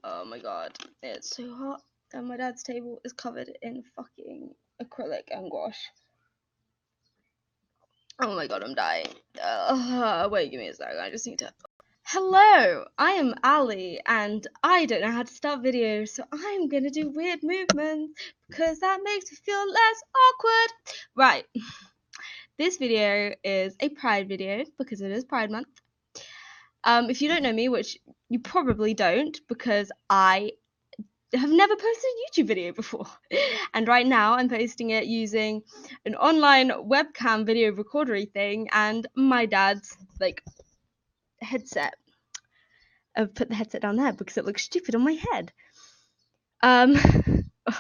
Oh my god, it's so hot. And my dad's table is covered in fucking acrylic and gouache. Oh my god, I'm dying. Wait, give me a second. I just need to. Hello, I am Ali, and I don't know how to start videos, so I'm gonna do weird movements because that makes me feel less awkward. Right, this video is a Pride video because it is Pride Month. If you don't know me, which you probably don't, because I have never posted a YouTube video before, and right now I'm posting it using an online webcam video recordery thing and my dad's like headset. I've put the headset down there because it looks stupid on my head. Oh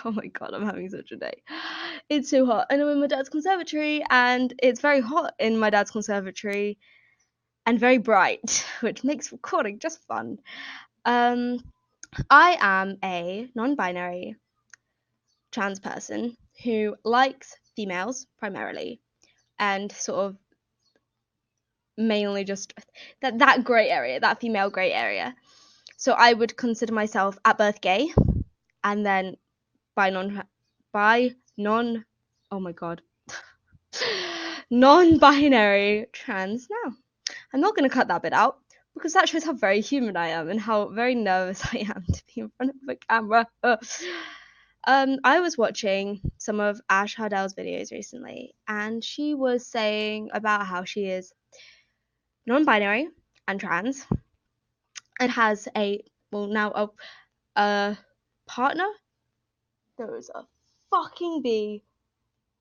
my god, I'm having such a day. It's so hot, and I'm in my dad's conservatory, and it's very hot in my dad's conservatory, and very bright, which makes recording just fun. I am a non-binary trans person who likes females primarily, and sort of mainly just that grey area, that female grey area. So I would consider myself at birth gay, and then non-binary trans now. I'm not going to cut that bit out because that shows how very human I am and how very nervous I am to be in front of a camera. I was watching some of Ash Hardell's videos recently, and she was saying about how she is non-binary and trans and has a partner. There is a fucking bee,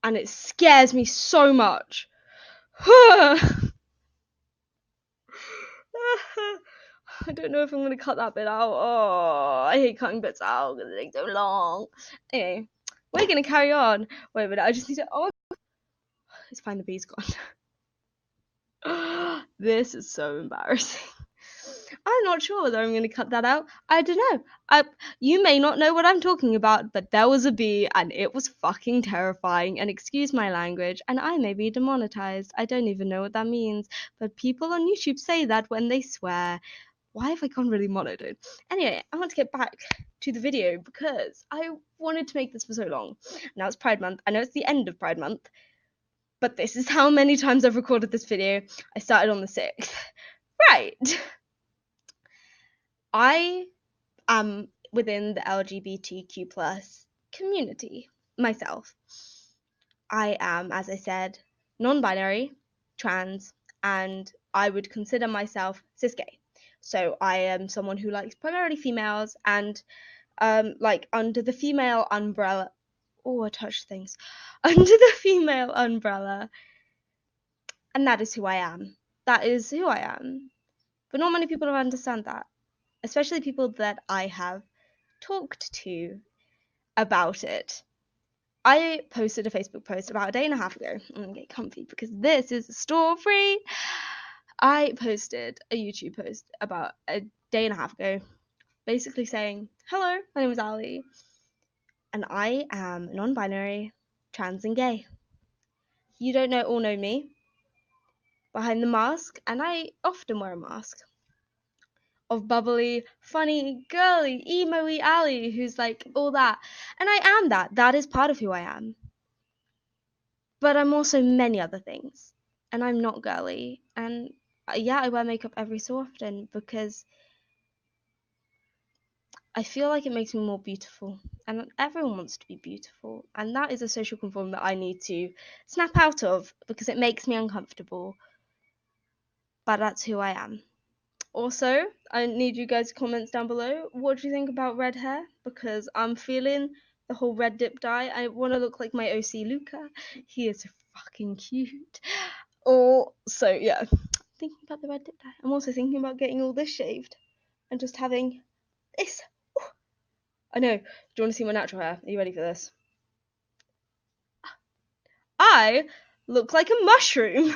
and it scares me so much. I don't know if I'm going to cut that bit out. Oh, I hate cutting bits out because it takes so long. Anyway, we're going to carry on. Wait a minute, I just need to. Oh, it's fine, the bee's gone. This is so embarrassing. I'm not sure whether I'm going to cut that out. I don't know. You may not know what I'm talking about, but there was a bee and it was fucking terrifying. And excuse my language, and I may be demonetized. I don't even know what that means. But people on YouTube say that when they swear. Why have I gone really monotone? Anyway, I want to get back to the video because I wanted to make this for so long. Now it's Pride Month. I know it's the end of Pride Month, but this is how many times I've recorded this video. I started on the 6th. Right. I am within the LGBTQ plus community myself. I am, as I said, non-binary, trans, and I would consider myself cis-gay. So I am someone who likes primarily females and like under the female umbrella. Oh, I touched things. Under the female umbrella. And that is who I am. That is who I am. But not many people understand that. Especially people that I have talked to about it. I posted a Facebook post about a day and a half ago. I'm gonna get comfy because this is a story. I posted a YouTube post about a day and a half ago, basically saying, hello, my name is Ali, and I am non-binary, trans and gay. You don't all know me behind the mask, and I often wear a mask of bubbly, funny, girly, emo-y Ali who's like all that. And I am that. That is part of who I am. But I'm also many other things. And I'm not girly. And yeah, I wear makeup every so often because I feel like it makes me more beautiful. And everyone wants to be beautiful. And that is a social conform that I need to snap out of because it makes me uncomfortable. But that's who I am. Also, I need you guys' comments down below. What do you think about red hair? Because I'm feeling the whole red dip dye. I want to look like my OC Luca. He is so fucking cute. So yeah, thinking about the red dip dye. I'm also thinking about getting all this shaved and just having this. Ooh. I know. Do you want to see my natural hair? Are you ready for this? I look like a mushroom.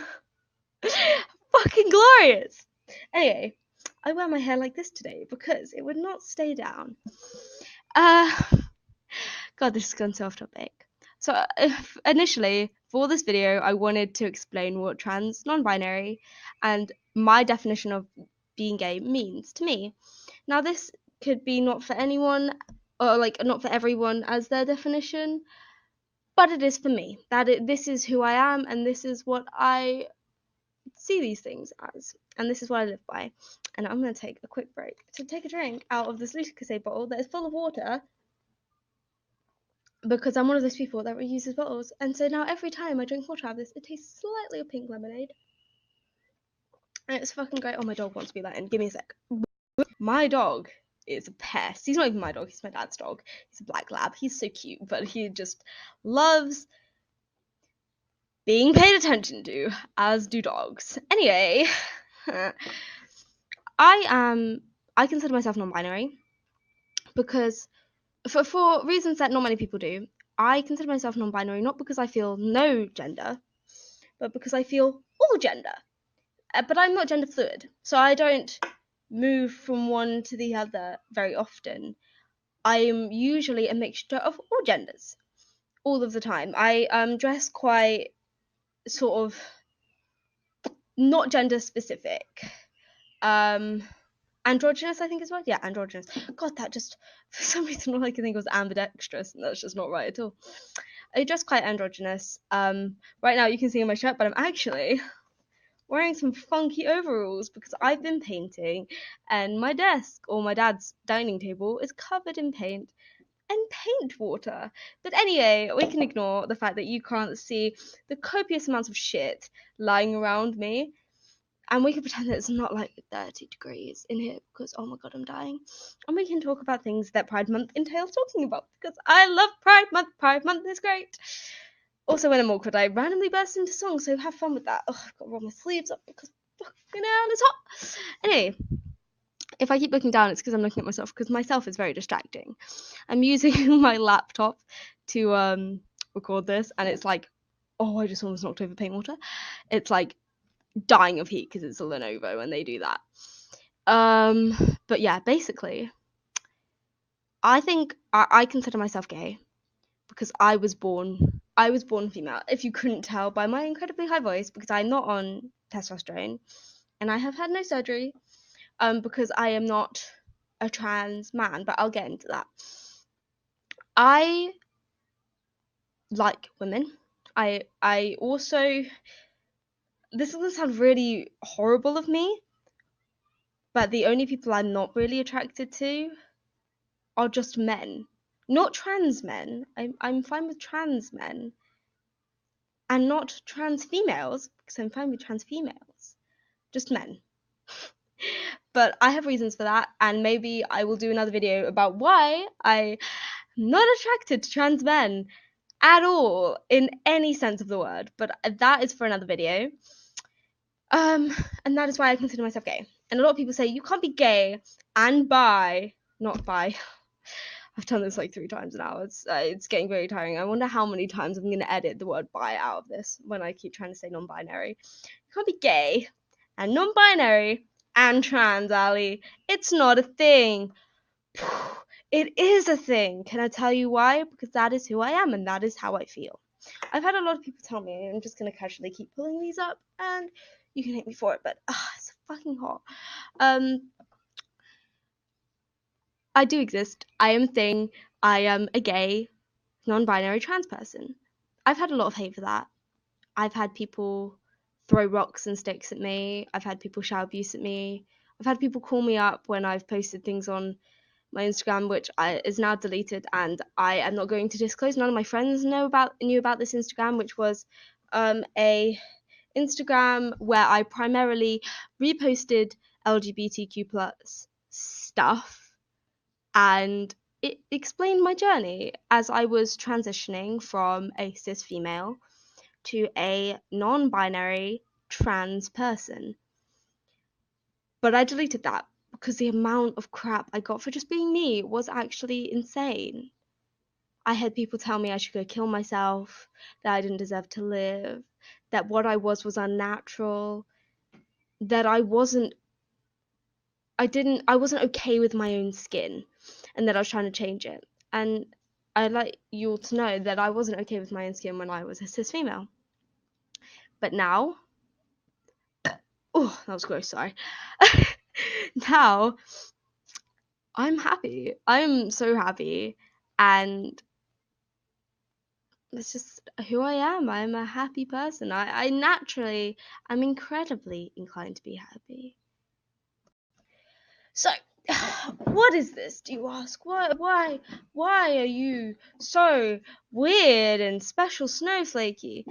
Fucking glorious. Anyway, I wear my hair like this today because it would not stay down. God, this has gone so off topic. So initially, for this video, I wanted to explain what trans, non-binary, and my definition of being gay means to me. Now, this could be not for anyone, or like not for everyone as their definition, but it is for me. This is who I am, and this is what I see these things as, and this is what I live by. And I'm going to take a quick break to take a drink out of this Lucasade bottle that is full of water, because I'm one of those people that reuses bottles, and so now every time I drink water out of this, it tastes slightly of pink lemonade. And it's fucking great. Oh, my dog wants to be let in. Give me a sec. My dog is a pest. He's not even my dog, he's my dad's dog. He's a black lab. He's so cute, but he just loves being paid attention to, as do dogs. Anyway, I consider myself non-binary because for reasons that not many people do. I consider myself non-binary not because I feel no gender, but because I feel all gender. But I'm not gender fluid, so I don't move from one to the other very often. I'm usually a mixture of all genders all of the time. I dress quite sort of not gender specific. Androgynous, I think is right. Yeah, androgynous. God, that just for some reason all I can think was ambidextrous, and that's just not right at all. I dress quite androgynous. Right now you can see on my shirt, but I'm actually wearing some funky overalls because I've been painting, and my desk or my dad's dining table is covered in paint and paint water. But anyway, we can ignore the fact that you can't see the copious amounts of shit lying around me. And we can pretend that it's not like 30 degrees in here because, oh my god, I'm dying. And we can talk about things that Pride Month entails talking about because I love Pride Month. Pride Month is great. Also, when I'm awkward, I randomly burst into song, so have fun with that. Oh, I've got to roll my sleeves up because fucking hell, it's hot. Anyway, if I keep looking down, it's because I'm looking at myself because myself is very distracting. I'm using my laptop to record this, and it's like, oh, I just almost knocked over paint water. It's like dying of heat because it's a Lenovo and they do that. But yeah, basically, I think I consider myself gay because I was born female. If you couldn't tell by my incredibly high voice, because I'm not on testosterone and I have had no surgery, because I am not a trans man, but I'll get into that. I like women. I also, this is gonna sound really horrible of me, but the only people I'm not really attracted to are just men. Not trans men. I'm fine with trans men. And not trans females, because I'm fine with trans females. Just men. But I have reasons for that, and maybe I will do another video about why I'm not attracted to trans men at all, in any sense of the word. But that is for another video. And that is why I consider myself gay. And a lot of people say you can't be gay and bi, not bi. I've done this like 3 times now. It's getting very tiring. I wonder how many times I'm going to edit the word bi out of this when I keep trying to say non-binary. You can't be gay and non-binary and trans, Ali. It's not a thing. It is a thing. Can I tell you why? Because that is who I am and that is how I feel. I've had a lot of people tell me, I'm just going to casually keep pulling these up and you can hate me for it, but it's fucking hot. I do exist. I am a thing. I am a gay, non-binary trans person. I've had a lot of hate for that. I've had people throw rocks and sticks at me. I've had people shout abuse at me. I've had people call me up when I've posted things on my Instagram, which is now deleted, and I am not going to disclose. None of my friends knew about this Instagram, which was a Instagram where I primarily reposted LGBTQ plus stuff, and it explained my journey as I was transitioning from a cis female to a non-binary trans person. But I deleted that because the amount of crap I got for just being me was actually insane. I had people tell me I should go kill myself, that I didn't deserve to live, that what I was unnatural, that I wasn't okay with my own skin, and that I was trying to change it. And I'd like you all to know that I wasn't okay with my own skin when I was a cis female. But now, oh, that was gross, sorry. Now, I'm happy. I'm so happy. And it's just who I am. I'm a happy person. I naturally, I'm incredibly inclined to be happy. So, what is this, do you ask? Why are you so weird and special snowflakey?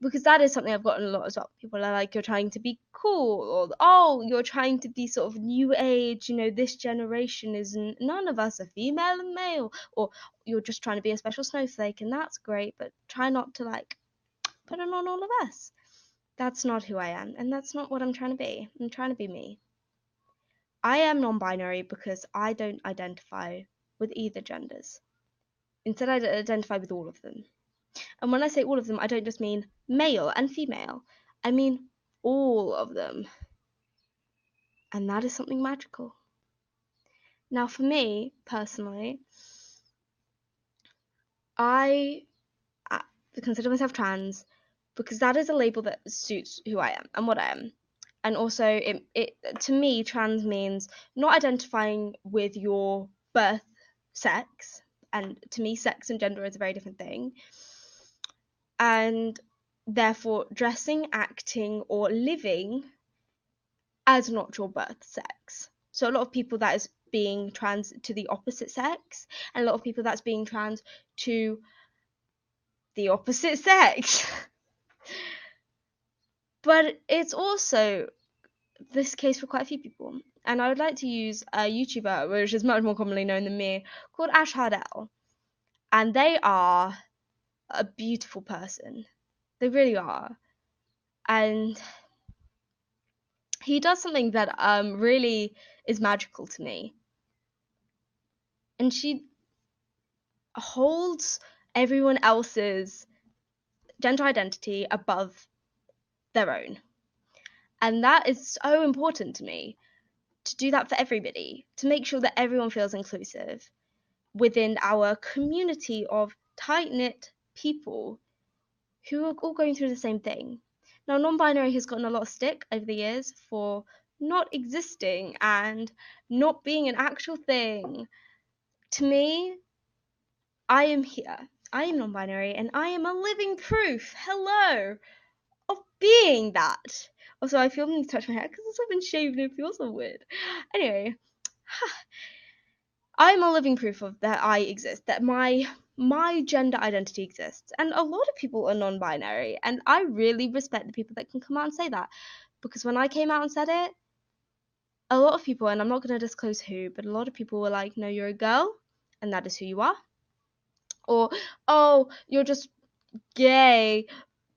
Because that is something I've gotten a lot as well. People are like, you're trying to be cool, or oh, you're trying to be sort of new age, this generation isn't, none of us are female and male, or you're just trying to be a special snowflake, and that's great, but try not to like put it on all of us. That's not who I am, and that's not what I'm trying to be. I'm trying to be me. I am non-binary because I don't identify with either genders. Instead, I identify with all of them. And when I say all of them, I don't just mean male and female. I mean all of them. And that is something magical. Now, for me, personally, I consider myself trans because that is a label that suits who I am and what I am. And also, it to me, trans means not identifying with your birth sex. And to me, sex and gender is a very different thing. And therefore, dressing, acting, or living as not your birth sex. So a lot of people that is being trans to the opposite sex, and a lot of people that's being trans to the opposite sex. But it's also this case for quite a few people. And I would like to use a YouTuber, which is much more commonly known than me, called Ash Hardell. And they are a beautiful person. They really are. And he does something that really is magical to me. And she holds everyone else's gender identity above their own. And that is so important to me, to do that for everybody, to make sure that everyone feels inclusive within our community of tight-knit people who are all going through the same thing. Now, non-binary has gotten a lot of stick over the years for not existing and not being an actual thing. To me, I am here. I am non-binary and I am a living proof, hello, of being that. Also, I feel the need to touch my hair because I've been shaved and it feels so weird. Anyway, I'm a living proof of that I exist, that my gender identity exists. And a lot of people are non-binary, and I really respect the people that can come out and say that. Because when I came out and said it, a lot of people, and I'm not going to disclose who, but a lot of people were like, no, you're a girl, and that is who you are. Or, oh, you're just gay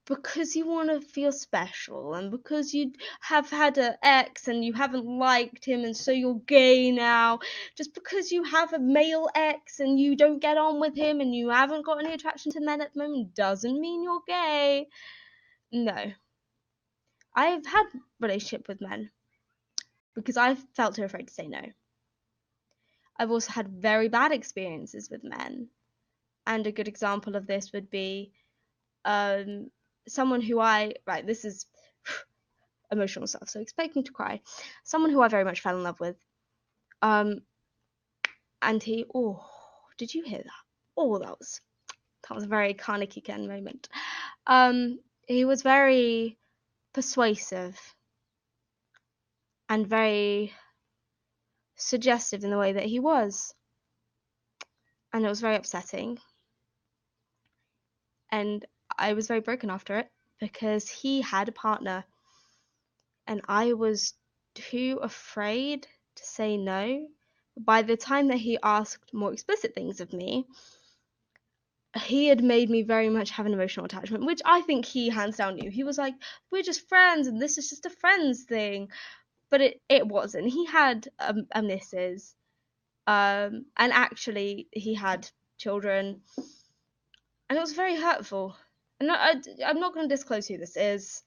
because you want to feel special, and because you have had an ex and you haven't liked him and so you're gay now. Just because you have a male ex and you don't get on with him and you haven't got any attraction to men at the moment doesn't mean you're gay. No. I've had relationship with men because I felt too afraid to say no. I've also had very bad experiences with men, and a good example of this would be someone who right, this is emotional stuff, so expect me to cry. Someone who I very much fell in love with. And he, oh, did you hear that? Oh, that was a very Carnegie Ken moment. He was very persuasive and very suggestive in the way that he was. And it was very upsetting. And I was very broken after it because he had a partner and I was too afraid to say no. By the time that he asked more explicit things of me, he had made me very much have an emotional attachment, which I think he hands down knew. He was like, we're just friends and this is just a friends thing. But it wasn't. He had a missus. And actually he had children. And it was very hurtful. And I'm not going to disclose who this is.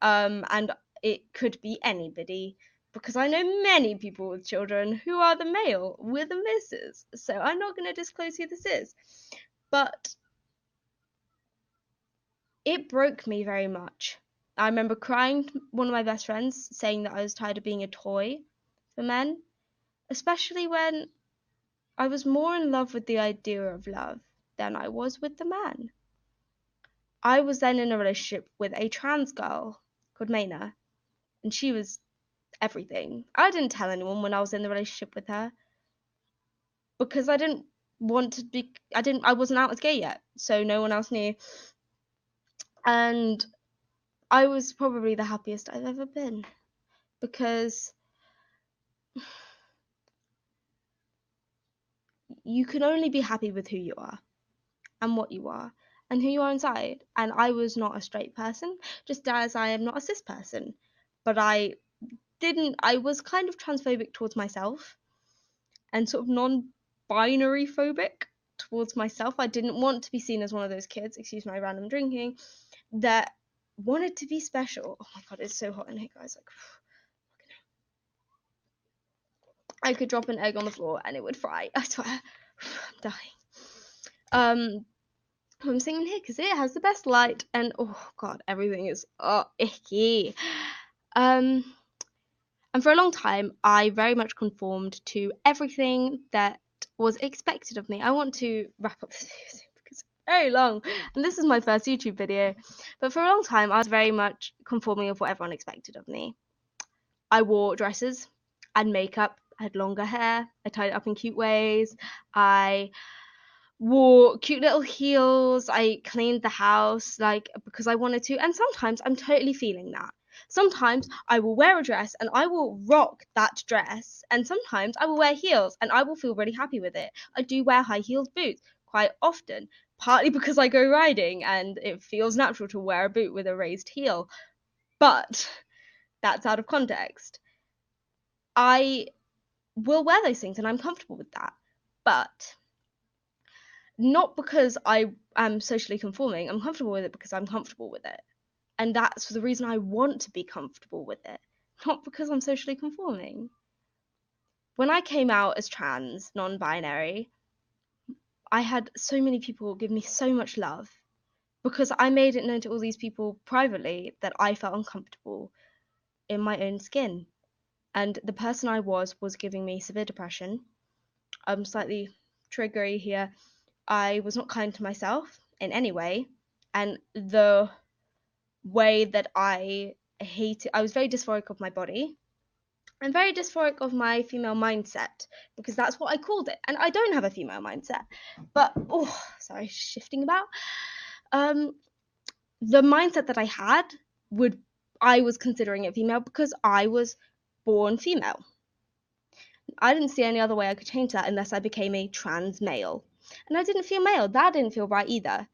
And it could be anybody. Because I know many people with children who are the male with a missus. So I'm not going to disclose who this is. But it broke me very much. I remember crying to one of my best friends, saying that I was tired of being a toy for men, especially when I was more in love with the idea of love than I was with the man. I was then in a relationship with a trans girl called Maina, and she was everything. I didn't tell anyone when I was in the relationship with her because I didn't want to be. I wasn't out as gay yet, so no one else knew. And I was probably the happiest I've ever been because you can only be happy with who you are and what you are and who you are inside. And I was not a straight person, just as I am not a cis person. But I was kind of transphobic towards myself and sort of non-binary phobic towards myself. I didn't want to be seen as one of those kids, excuse my random drinking, that wanted to be special. Oh my god, it's so hot in here, guys. Like, I could drop an egg on the floor and it would fry. I swear, I'm dying. I'm sitting here because it has the best light, and oh god, everything is icky. And for a long time, I very much conformed to everything that was expected of me. I want to wrap up this video because it's very long, and this is my first YouTube video. But for a long time, I was very much conforming of what everyone expected of me. I wore dresses and makeup. I had longer hair. I tied it up in cute ways. I wore cute little heels. I cleaned the house like because I wanted to. And sometimes I'm totally feeling that. Sometimes I will wear a dress and I will rock that dress. And sometimes I will wear heels and I will feel really happy with it. I do wear high heeled boots quite often, partly because I go riding and it feels natural to wear a boot with a raised heel. But that's out of context. I will wear those things and I'm comfortable with that. But not because I am socially conforming. I'm comfortable with it because I'm comfortable with it. And that's the reason I want to be comfortable with it, not because I'm socially conforming. When I came out as trans, non-binary, I had so many people give me so much love because I made it known to all these people privately that I felt uncomfortable in my own skin. And the person I was giving me severe depression. I'm slightly triggery here. I was not kind to myself in any way, and the way that I was very dysphoric of my body and very dysphoric of my female mindset because that's what I called it. And I don't have a female mindset, but sorry, shifting about. The mindset that I had I was considering it female because I was born female. I didn't see any other way I could change that unless I became a trans male. And I didn't feel male. That didn't feel right either.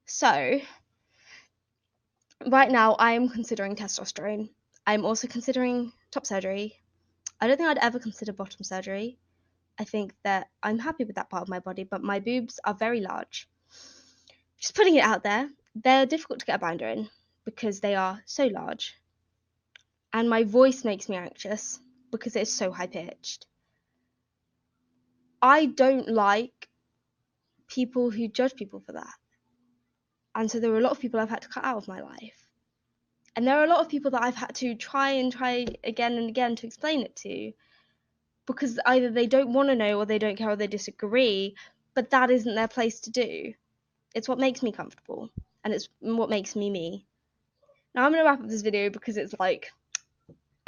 So, right now, I am considering testosterone. I'm also considering top surgery. I don't think I'd ever consider bottom surgery. I think that I'm happy with that part of my body, but my boobs are very large. Just putting it out there, they're difficult to get a binder in because they are so large. And my voice makes me anxious because it's so high pitched. I don't like people who judge people for that. And so there are a lot of people I've had to cut out of my life. And there are a lot of people that I've had to try again and again to explain it to because either they don't want to know or they don't care or they disagree, but that isn't their place to do. It's what makes me comfortable and it's what makes me me. Now I'm going to wrap up this video because it's like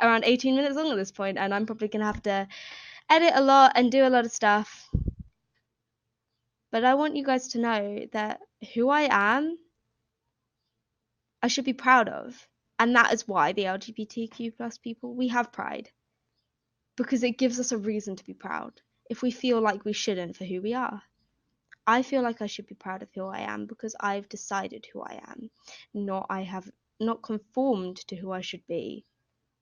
around 18 minutes long at this point and I'm probably going to have to edit a lot and do a lot of stuff. But I want you guys to know that who I am, I should be proud of. And that is why the LGBTQ plus people, we have pride. Because it gives us a reason to be proud if we feel like we shouldn't for who we are. I feel like I should be proud of who I am because I've decided who I am. I have not conformed to who I should be.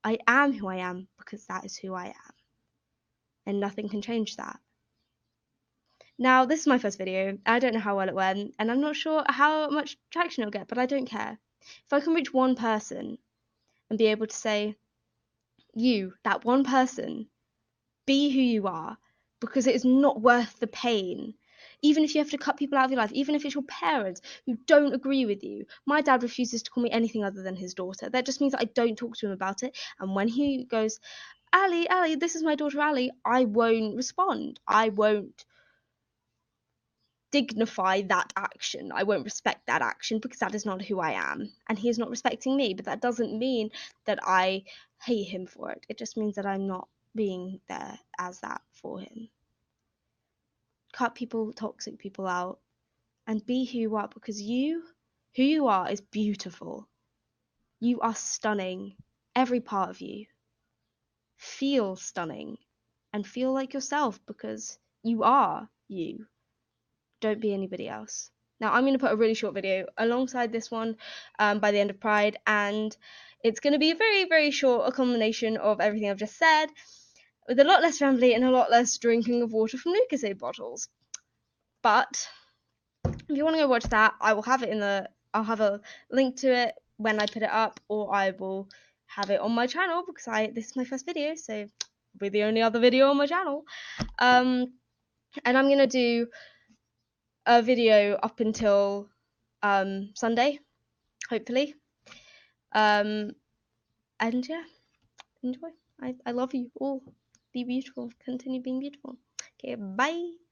I am who I am because that is who I am. And nothing can change that. Now, this is my first video. I don't know how well it went, and I'm not sure how much traction it'll get, but I don't care. If I can reach one person and be able to say, you, that one person, be who you are, because it is not worth the pain. Even if you have to cut people out of your life, even if it's your parents who don't agree with you. My dad refuses to call me anything other than his daughter. That just means that I don't talk to him about it. And when he goes, Ali, this is my daughter Ali, I won't respond. I won't dignify that action. I won't respect that action because that is not who I am. And he is not respecting me. But that doesn't mean that I hate him for it. It just means that I'm not being there as that for him. Cut people, toxic people out, and be who you are, because who you are is beautiful. You are stunning. Every part of you. Feel stunning and feel like yourself because you are you. Don't be anybody else. Now, I'm going to put a really short video alongside this one by the end of Pride, and it's going to be a very, very short a combination of everything I've just said, with a lot less rambly and a lot less drinking of water from Lucozade bottles. But if you want to go watch that, I will have it I'll have a link to it when I put it up, or I will have it on my channel because this is my first video, so it'll be the only other video on my channel. And I'm going to do a video up until Sunday, hopefully. And yeah, enjoy. I love you all. Be beautiful. Continue being beautiful. Okay, bye.